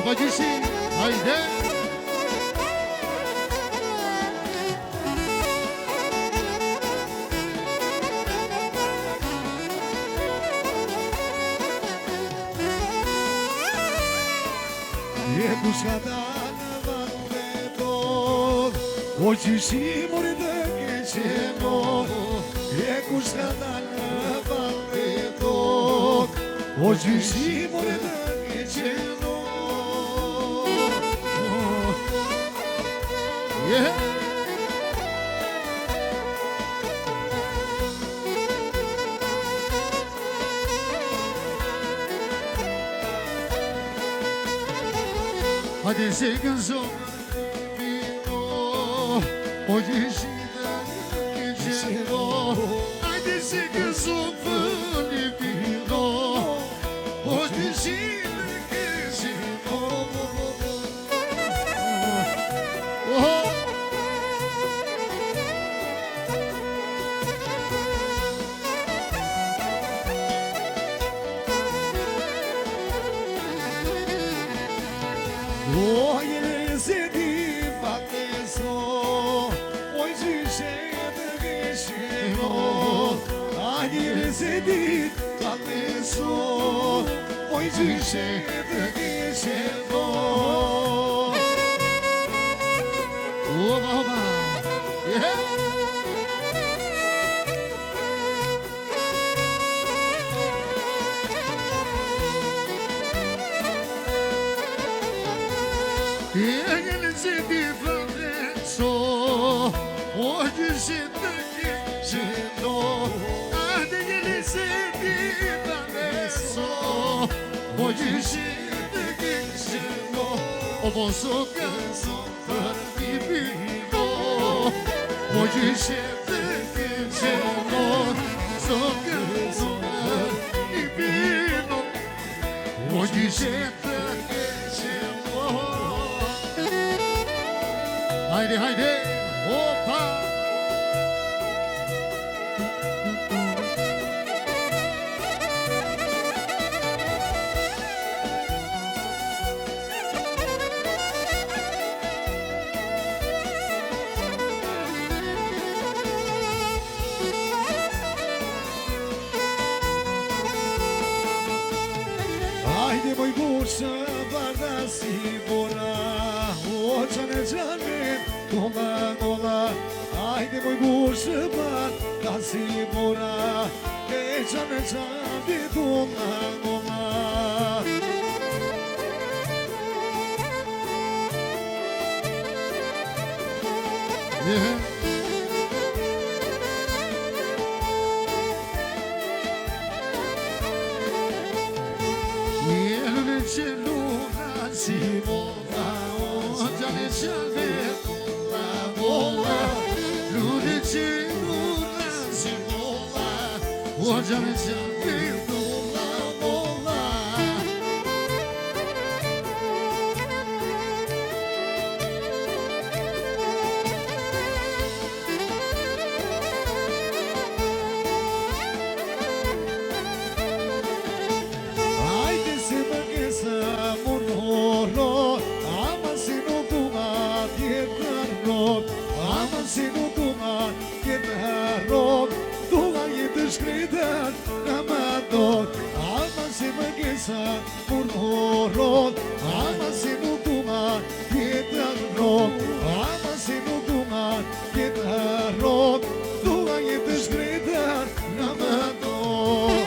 Bacısı, haydi. Yekuşadan vanvetor, oçişi moride geçeno. Yekuşadan vanvetor, oçişi moride geçeno. Yeah. Hadi sekın son vino, o yeşilden geçen o. Hadi sekın son vino, o yeşilden geçen o. O yezedi bakso, o jişede geçino. Ay yezedi bakso, o jişede geçino. O baba, yeah. Yezedi bakso, o jişede geçino. Hadi yezedi bakso, o jişede geçino. O bozo canso divino, o jişede geçino. So canso divino, o jişede geçino. Haydi haydi, hoppa. Haydi boy bursa bardasi bora, o cane cane dola dola. Haydi boy bursa bardasi bora, cane cane dola dola. Yeah. Luna si mola, o cane cane mola. Luna si mola, o cane cane mola. Haydi se monoro, amasino tuma tierno, amasino tuma tierno. Tuma yetişkriden ramador, amasino gesa monoro, amasino tuma tierno, amasino tuma tierno. Tuma yetişkriden ramador.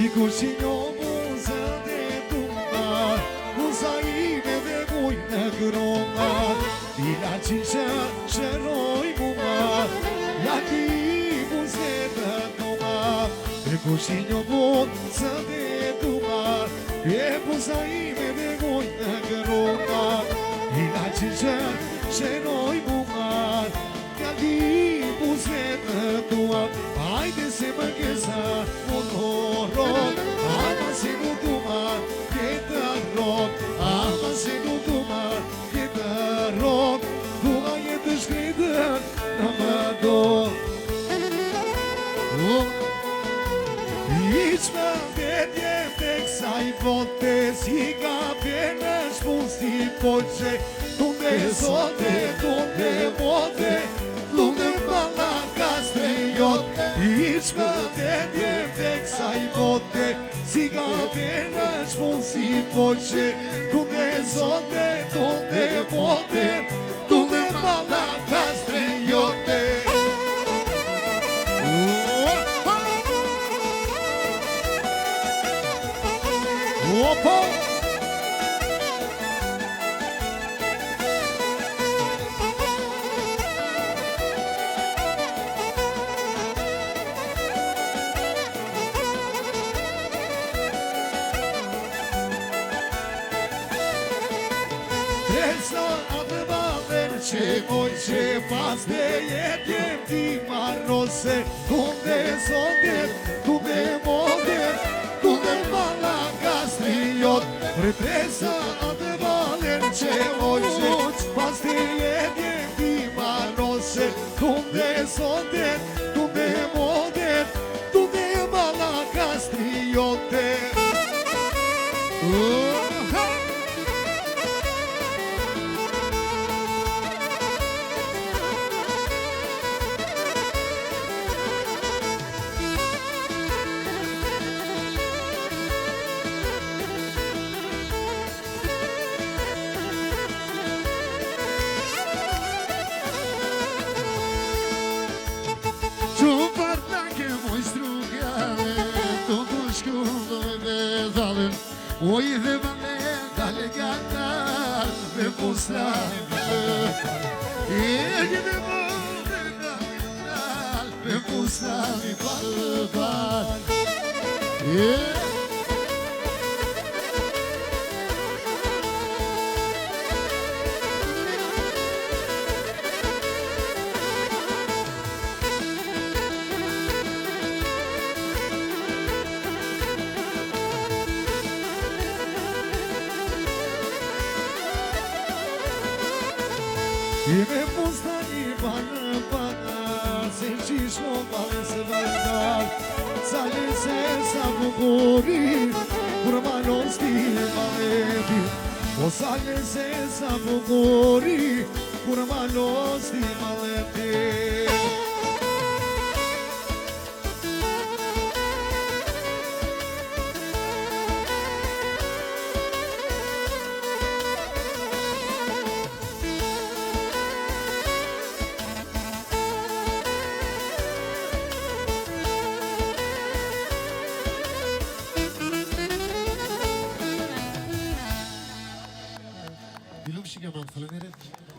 I kushino muza de tumba, muza ime de buina groma. Ila chisha sheroi guma, Kushtinjo bon së dhe dumar E buza ime dhe goj në gëronar I la që qenoj mumar Ka di buze në duar Hajde se më gesa mon horot Ama se nu dumar jetë rot Ama se nu dumar jetë rot Dua jetë shkretër në më do Iqme vetje të kësaj bote Si ka përnë shpun si poqe Tunde sote, tunde mote Tunde bala kastre jot Iqme vetje të kësaj bote Si ka përnë shpun si poqe Tunde sote, tunde mote Tunde bala kastre jote Opo! Tresa atë valer që oj që pas dhe jetjem ti marrose Tunde sotet, tunde modet, tunde mala kastriot Represa atë valer që oj që pas dhe jetjem ti marrose Tunde sotet, tunde modet, tunde mala kastriote Oj dhe vale dale gatar me puslani pëpar E dhe vale dale gatar me puslani pëpar I me pustani banë Se qishmo bale se vëndar Sale se sa bukuri Kur malos ti maleti O sale se sa bukuri Kur malos ti maleti Diluk shikë më faleminderit.